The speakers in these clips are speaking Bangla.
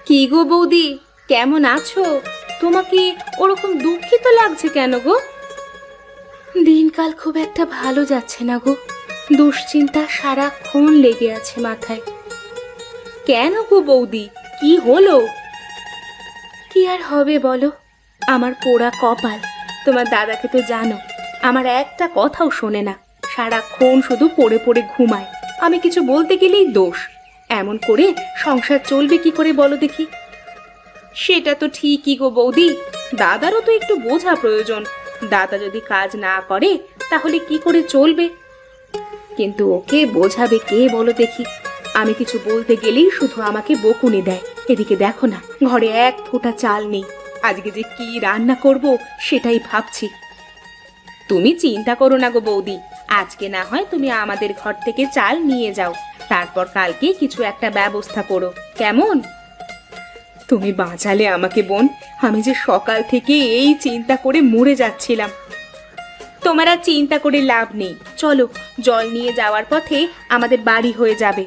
কি গো বৌদি, কেমন আছো? তোমাকে ওরকম দুঃখিত লাগছে কেন গো? দিনকাল খুব একটা ভালো যাচ্ছে না গো। দুশ্চিন্তা সারাক্ষণ লেগে আছে মাথায়। কেন গো বৌদি, কি হলো? কি আর হবে বলো, আমার পোড়া কপাল। তোমার দাদাকে তো জানো, আমার একটা কথাও শোনে না, সারাক্ষণ শুধু পড়ে পড়ে ঘুমায়। আমি কিছু বলতে গেলেই দোষ। এমন করে সংসার চলবে কি করে বলো দেখি? সেটা তো ঠিকই গো বৌদি, দাদারও তো একটু বোঝা প্রয়োজন। দাদা যদি কাজ না করে তাহলে কি করে চলবে? কিন্তু ওকে বোঝাবে কে বলো দেখি? আমি কিছু বলতে গেলেই শুধু আমাকে বকুনি দেয়। এদিকে দেখো না, ঘরে এক ফোঁটা চাল নেই। আজকে যে কি রান্না করব সেটাই ভাবছি। তুমি চিন্তা করো না গো বৌদি, আজকে না হয় তুমি আমাদের ঘর থেকে চাল নিয়ে যাও, তারপর কালকে কিছু একটা ব্যবস্থা করো, কেমন? তুমি বাঁচালে আমাকে বোন, আমি যে সকাল থেকে এই চিন্তা করে মরে যাচ্ছিলাম। তোমার আর চিন্তা করে লাভ নেই, চলো, জল নিয়ে যাওয়ার পথে আমাদের বাড়ি হয়ে যাবে।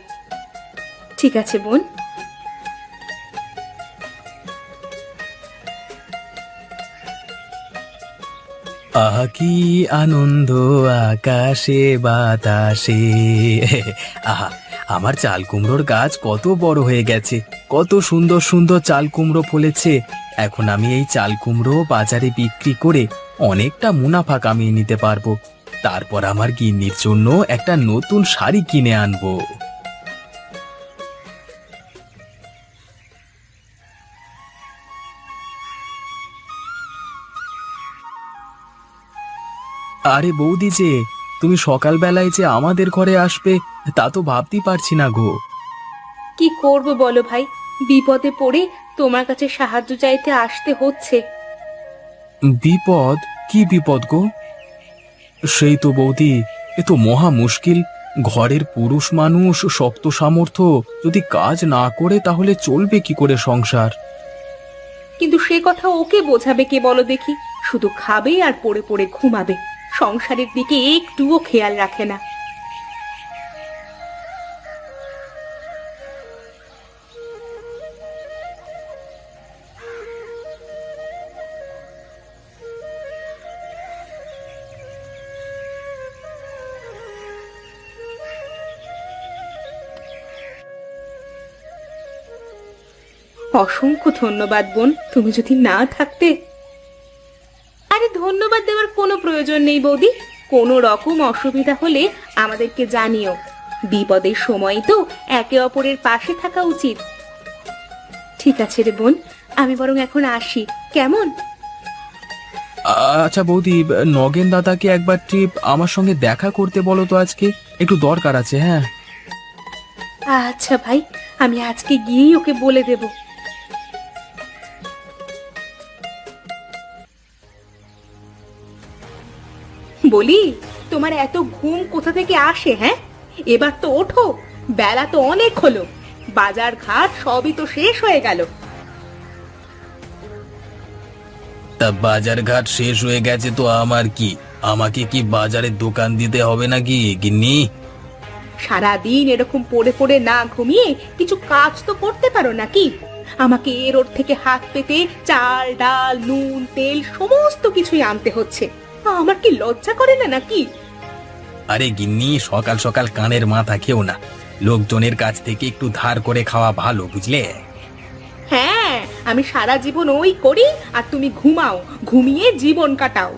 ঠিক আছে বোন। আহা কি আনন্দ আকাশে বাতাসে। আহা, আমার চাল কুমড়োর গাছ কত বড় হয়ে গেছে, কত সুন্দর সুন্দর চাল কুমড়ো ফলেছে। এখন আমি এই চাল কুমড়ো বাজারে বিক্রি করে অনেকটা মুনাফা কামিয়ে নিতে পারবো। তারপর আমার গিন্নির জন্য একটা নতুন শাড়ি কিনে আনবো। আরে বৌদি যে, তুমি সকালবেলায় যে আমাদের ঘরে আসবে তা তো ভাবতেই পারছি না গো। কি করব বলো ভাই, বিপদে পড়ে তোমার কাছে সাহায্য চাইতে আসতে হচ্ছে। বিপদ? কি বিপদ গো? সেই তো বৌদি, এ তো মহা মুশকিল। ঘরের পুরুষ মানুষ শক্ত সামর্থ্য, যদি কাজ না করে তাহলে চলবে কি করে সংসার? কিন্তু সে কথা ওকে বোঝাবে কে বলো দেখি? শুধু খাবে আর পড়ে পড়ে ঘুমাবে, সংসারের দিকে একটুও খেয়াল রাখে না। অসংখ্য ধন্যবাদ বোন, তুমি যদি না থাকতে। আরে ধন্যবাদ দেওয়ার কোনো প্রয়োজন নেই বৌদি। কোনো রকম অসুবিধা হলে আমাদেরকে জানিও। বিপদের সময় তো একে অপরের পাশে থাকা উচিত। ঠিক আছে রে বোন, আমি বরং এখন আসি, কেমন? আচ্ছা বৌদি, নগেন দাদাকে একবার ট্রিপ আমার সঙ্গে দেখা করতে বলো তো, আজকে একটু দরকার আছে। হ্যাঁ আচ্ছা ভাই, আমি আজকে গিয়েই ওকে বলে দেব। বলি, তোমার এত ঘুম কোথা থেকে আসে? হ্যাঁ, এবার তো ওঠো, বেলা তো অনেক হলো, বাজার ঘাট সবই তো শেষ হয়ে গেল। তা বাজার ঘাট শেষ হয়ে গেছে তো আমার কি? আমাকে কি বাজারের দোকান দিতে হবে নাকি গিন্নি? সারাদিন এরকম পড়ে পড়ে না ঘুমিয়ে কিছু কাজ তো করতে পারো নাকি? আমাকে এর ওর থেকে হাত পেতে চাল ডাল নুন তেল সমস্ত কিছুই আনতে হচ্ছে। আমার কি লজ্জা করে না নাকি? আরে গিন্নি, সকাল সকাল কানের মাথা খেও না। লোকজনের কাছ থেকে একটু ধার করে খাওয়া ভালো, বুঝলে? হ্যাঁ, আমি সারা জীবন ওই করি আর তুমি ঘুমাও, ঘুমিয়ে জীবন কাটাও।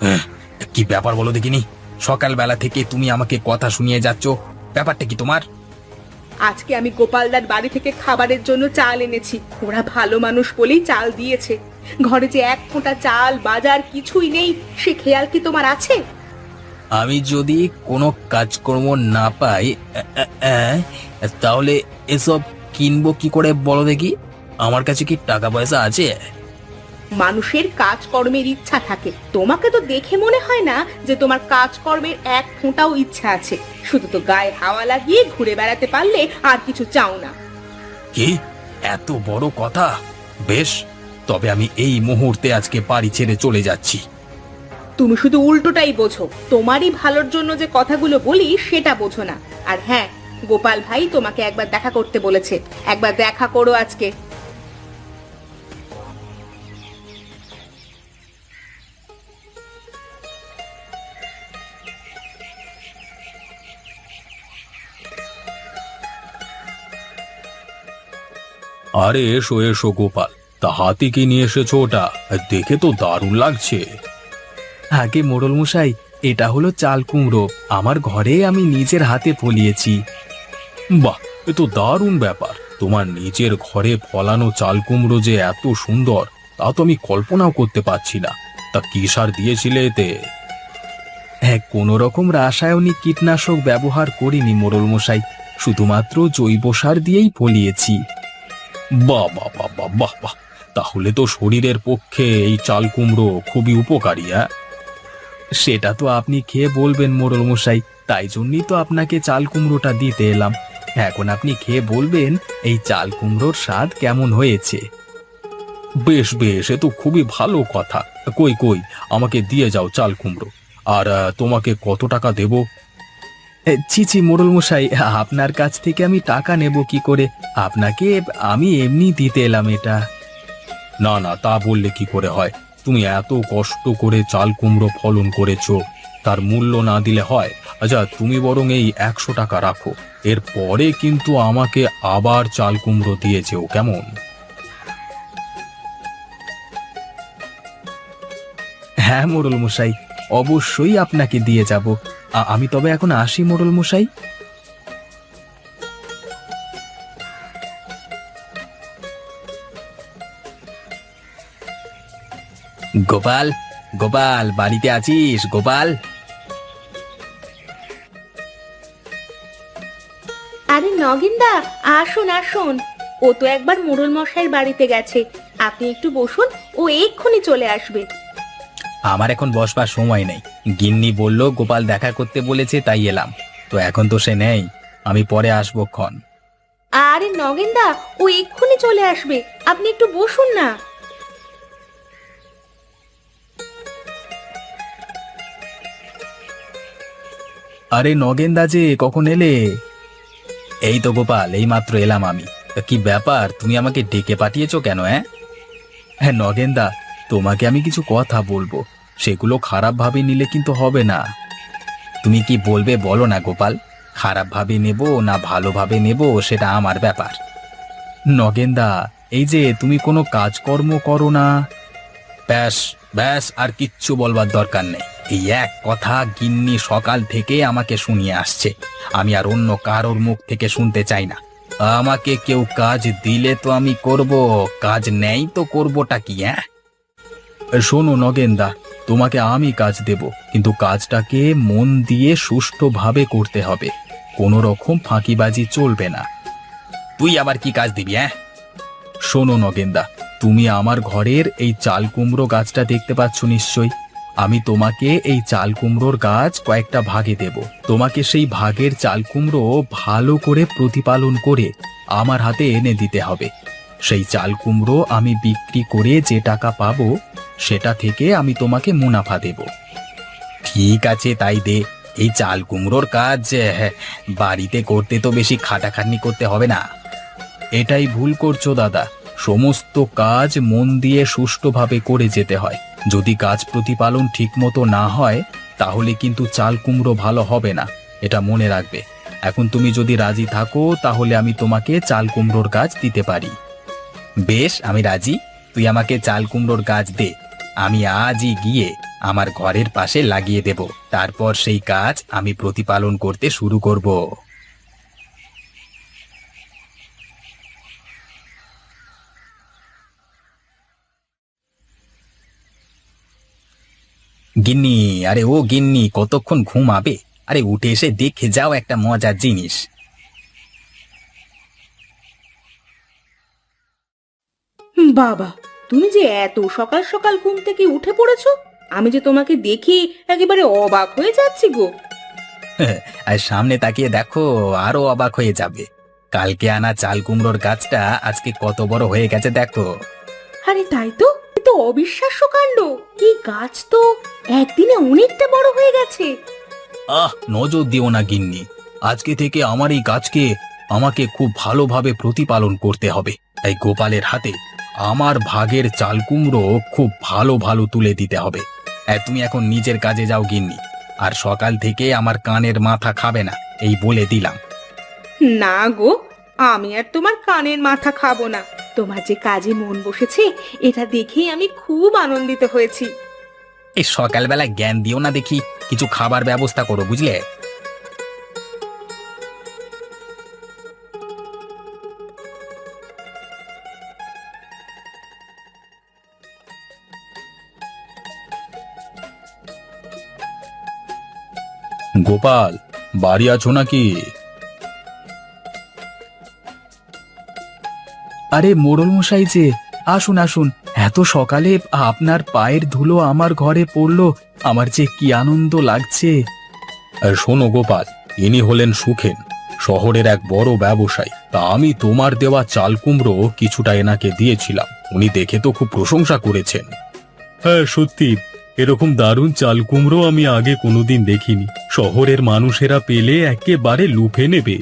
হ্যাঁ, কি ব্যাপার বলো দেখিনি? সকালবেলা থেকে তুমি আমাকে কথা শুনিয়ে যাচ্ছ, ব্যাপারটা কি তোমার? আজকে আমি গোপালদার বাড়ি থেকে খাবারের জন্য চাল এনেছি, ওরা ভালো মানুষ বলেই চাল দিয়েছে। ঘরে যে এক ফোঁটা চাল বাজার কিছুই নেই, সে খেয়াল কি তোমার আছে? আমি যদি কোনো কাজকর্ম না পাই, তাহলে এসব কিনবো কি করে বলো দেখি? আমার কাছে কি টাকা পয়সা আছে? মানুষের কাজকর্মের ইচ্ছা থাকে, তোমাকে তো দেখে মনে হয় না যে তোমার কাজকর্মের এক ফোঁটাও ইচ্ছা আছে। শুধু তো গায়ে হাওয়া লাগিয়ে ঘুরে বেড়াতে পারলে আর কিছু চাও না। কি এত বড় কথা? বেশ, তবে আমি এই মুহূর্তে আজকে বাড়ি ছেড়ে চলে যাচ্ছি। তুমি শুধু উল্টোটাই বোঝো, তোমারই ভালোর জন্য যে কথাগুলো বলি সেটা বোঝো না। আর হ্যাঁ, গোপাল ভাই তোমাকে একবার দেখা করতে বলেছে, একবার দেখা করো আজকে। আরে এসো এসো গোপাল, তা হাতি কি নিয়ে এসেছো? ওটা দেখে তো দারুণ লাগছে। আগে মোড়ল মশাই, এটা হলো চাল কুমড়ো, আমার ঘরে আমি নিজের হাতে ফলিয়েছি। বাহ, এ তো দারুণ ব্যাপার। তোমার নিজের ঘরে ফলানো চাল কুমড়ো যে এত সুন্দর তা তো আমি কল্পনাও করতে পারছি না। তা কি সার দিয়েছিলে এতে? হ্যাঁ, কোনো রকম রাসায়নিক কীটনাশক ব্যবহার করিনি মোড়ল মশাই, শুধুমাত্র জৈব সার দিয়েই ফলিয়েছি। বাহ বাহ বাহ বাহ বাহ বাহ, তাহলে তো শরীরের পক্ষে এই চাল কুমড়ো খুবই উপকারী। হ্যাঁ, সেটা তো আপনি খেয়ে বলবেন মোড়ল মশাই, তাই জন্যই তো আপনাকে চাল কুমড়োটা দিতে এলাম। এখন আপনি খেয়ে বলবেন এই চাল কুমড়োর স্বাদ কেমন হয়েছে। বেশ বেশ, এ তো খুবই ভালো কথা। কই কই, আমাকে দিয়ে যাও চাল কুমড়ো। আর তোমাকে কত টাকা দেব? ছি ছি মোড়ল মশাই, আপনার কাছ থেকে আমি টাকা নেব কি করে? আপনাকে আমি এমনি দিতে এলাম এটা। না না, তা বললে কি করে হয়? তুমি এত কষ্ট করে চাল কুমড়ো ফলন করেছো, তার মূল্য না দিলে হয়? আচ্ছা, তুমি বরং এই 100 টাকা রাখো, এর পরে কিন্তু আমাকে আবার চাল কুমড়ো দিয়ে যেও, কেমন? হ্যাঁ মোড়ল মশাই, অবশ্যই আপনাকে দিয়ে যাব। আমি তবে এখন আসি মোড়ল মশাই। গোপাল, গোপাল, বাড়িতে আছিস গোপাল? আরে নগেনদা, আসুন আসুন। ও তো একবার মোড়ল মশাইয়ের বাড়িতে গেছে, আপনি একটু বসুন, ও এক্ষুনি চলে আসবে। আমার এখন বসবার সময় নেই। গিন্নি বলল গোপাল দেখা করতে বলেছে, তাই এলাম। তো এখন তো সে নেই, আমি পরে আসবো ক্ষণ। আরে নগেনদা, ও এক্ষুনি চলে আসবে, আপনি একটু বসুন না। আরে নগেনদা যে, কখন এলে? এই তো গোপাল, এই মাত্র এলাম আমি। তা কি ব্যাপার, তুমি আমাকে ডেকে পাঠিয়েছো কেন? হ্যাঁ হ্যাঁ নগেনদা, তোমাকে আমি কিছু কথা বলবো, সেগুলো খারাপ ভাবে নিলে কিন্তু হবে না। তুমি কি বলবে বলো না গোপাল, খারাপ ভাবে নেব না ভালোভাবে নেব সেটা আমার ব্যাপার। নগেনদা, এই যে তুমি কোনো কাজকর্ম করো না। ব্যাস ব্যাস, আর কিচ্ছু বলবার দরকার নেই। এই এক কথা গিন্নি সকাল থেকে আমাকে শুনিয়ে আসছে, আমি আর অন্য কারোর মুখ থেকে শুনতে চাই না। আমাকে কেউ কাজ দিলে তো আমি করব, কাজ নেই তো করবোটা কি? হ্যাঁ, শোনো নগেনদা, তোমাকে আমি কাজ দেব, কিন্তু কাজটাকে মন দিয়ে সুষ্ঠুভাবে করতে হবে, কোনো রকম ফাঁকিবাজি চলবে না। তুই আবার কি কাজ দিবি? হ্যাঁ, শোনো নগেনদা, তুমি আমার ঘরের এই চাল কুমড়ো গাছটা দেখতে পাচ্ছ নিশ্চয়ই। আমি তোমাকে এই চাল কুমড়োর গাছ কয়েকটা ভাগে দেব। তোমাকে সেই ভাগের চাল কুমড়ো ভালো করে প্রতিপালন করে আমার হাতে এনে দিতে হবে। সেই চাল কুমড়ো আমি বিক্রি করে যে টাকা পাবো, সেটা থেকে আমি তোমাকে মুনাফা দেব। ঠিক আছে, তাই দে। এই চাল কুমড়োর কাজ বাড়িতে করতে তো বেশি খাটাখাটনি করতে হবে না। এটাই ভুল করছো দাদা, সমস্ত কাজ মন দিয়ে সুষ্ঠুভাবে করে যেতে হয়। যদি কাজ প্রতিপালন ঠিকমতো না হয়, তাহলে কিন্তু চাল কুমড়ো ভালো হবে না, এটা মনে রাখবে। এখন তুমি যদি রাজি থাকো, তাহলে আমি তোমাকে চাল কুমড়োর গাছ দিতে পারি। বেশ, আমি রাজি। তুই আমাকে চাল কুমড়োর গাছ দে, আমি আজই গিয়ে আমার ঘরের পাশে লাগিয়ে দেব। তারপর সেই কাজ আমি প্রতিপালন করতে শুরু করব। গিন্নি, আরে ও গিন্নি, কতক্ষণ ঘুমাবে? আরে উঠে এসে দেখে যাও একটা মজার জিনিস। বাবা, তুমি যে এত সকাল সকাল ঘুম থেকে উঠে পড়েছো, আমি যে তোমাকে দেখি একেবারে অবাক হয়ে যাচ্ছি গো। আর সামনে তাকিয়ে দেখো, আরো অবাক হয়ে যাবে। কালকে আনা চাল কুমড়োর গাছটা আজকে কত বড় হয়ে গেছে দেখো। আরে তাই তো, এ তো অবিশ্বাস্য কাণ্ড। এই গাছ তো একদিনে অনেকটা বড় হয়ে গেছে। নজর দিও না গিন্নি, আজকে থেকে আমার এই গাছকে আমাকে খুব ভালোভাবে প্রতিপালন করতে হবে। তাই গোপালের হাতে আমার ভাগের চাল কুমড়ো খুব ভালো ভালো তুলে দিতে হবে। তুমি এখন নিজের কাজে যাও গিন্নি, আর সকাল থেকে আমার কানের মাথা খাবে না, এই বলে দিলাম। না গো, আমি আর তোমার কানের মাথা খাবো না। তোমার যে কাজে মন বসেছে এটা দেখেই আমি খুব আনন্দিত হয়েছি। এই সকালবেলা জ্ঞান দিও না দেখি, কিছু খাবার ব্যবস্থা করো বুঝলে। গোপাল, বাড়ি আছো নাকি? আরে মোড়ল মশাই যে, আসুন আসুন। এত সকালে আপনার পায়ের ধুলো আমার ঘরে পড়লো, আমার যে কি আনন্দ লাগছে। শোনো গোপাল, ইনি হলেন সুখেন, শহরের এক বড় ব্যবসায়ী। তা আমি তোমার দেওয়া চাল কুমড়ো কিছুটা এনাকে দিয়েছিলাম, উনি দেখে তো খুব প্রশংসা করেছেন। হ্যাঁ সত্যি, এরকম দারুণ চাল কুমড়ো আমি আগে কোনোদিন দেখিনি। শহরের মানুষেরা পেলে একেবারে লুফে নেবে।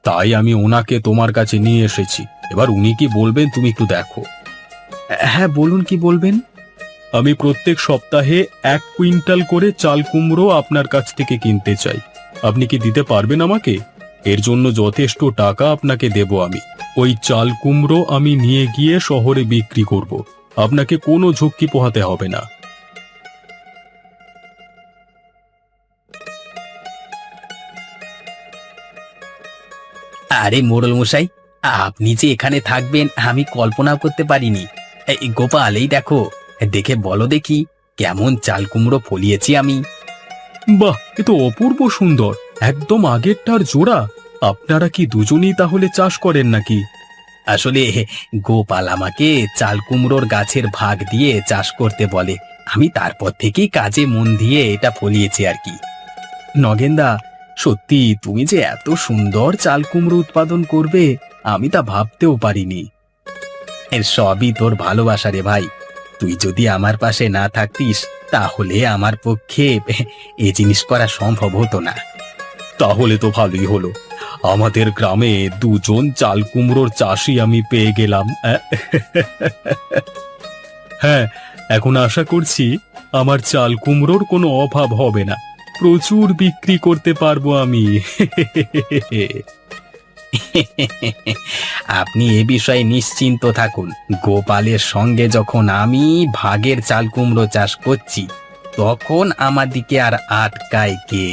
তাই আমি ওনাকে তোমার কাছে নিয়ে এসেছি। এবার উনি কি বলবেন তুমি একটু দেখো। হ্যাঁ বলুন, কি বলবেন? আমি প্রত্যেক সপ্তাহে 1 কুইন্টাল করে চাল কুমড়ো আপনার কাছ থেকে কিনতে চাই। আপনি কি দিতে পারবেন আমাকে? এর জন্য যথেষ্ট টাকা আপনাকে দেব আমি। ওই চাল কুমড়ো আমি নিয়ে গিয়ে শহরে বিক্রি করব। আপনাকে কোনো ঝক্কি পোহাতে হবে না। আরে মোড়ল মশাই, আপনি যে এখানে থাকবেন আমি কল্পনা করতে পারিনি। এই গোপাল, এই দেখো, দেখে বলো দেখি কেমন চাল কুমড়ো ফলিয়েছি আমি। বাহ, এ তো অপূর্ব সুন্দর, একদম আগেরটার জোড়া। আপনারা কি দুজনেই তাহলে চাষ করেন নাকি? আসলে গোপাল আমাকে চাল কুমড়োর গাছের ভাগ দিয়ে চাষ করতে বলে, আমি তারপর থেকেই কাজে মন দিয়ে এটা ফলিয়েছি আর কি। নগেনদা, সত্যি তুমি যে এত সুন্দর চাল কুমড়ো উৎপাদন করবে আমি তা ভাবতেও পারিনি। এর সবই তোর ভালোবাসা রে ভাই। তুই যদি আমার পাশে না থাকতিস তাহলে আমার পক্ষে এ জিনিস করা সম্ভব হতো না। তাহলে তো ভালোই হলো, আমাদের গ্রামে 2 জন চাল কুমড়োর চাষি আমি পেয়ে গেলাম। হ্যাঁ, এখন আশা করছি আমার চাল কুমড়োর কোনো অভাব হবে না, প্রচুর বিক্রি করতে পারবো আমি। আপনি এ বিষয়ে নিশ্চিন্ত থাকুন, গোপালের সঙ্গে যখন আমি ভাগের চাল কুমড়ো চাষ করছি তখন আমার দিকে আর আটকায় কে?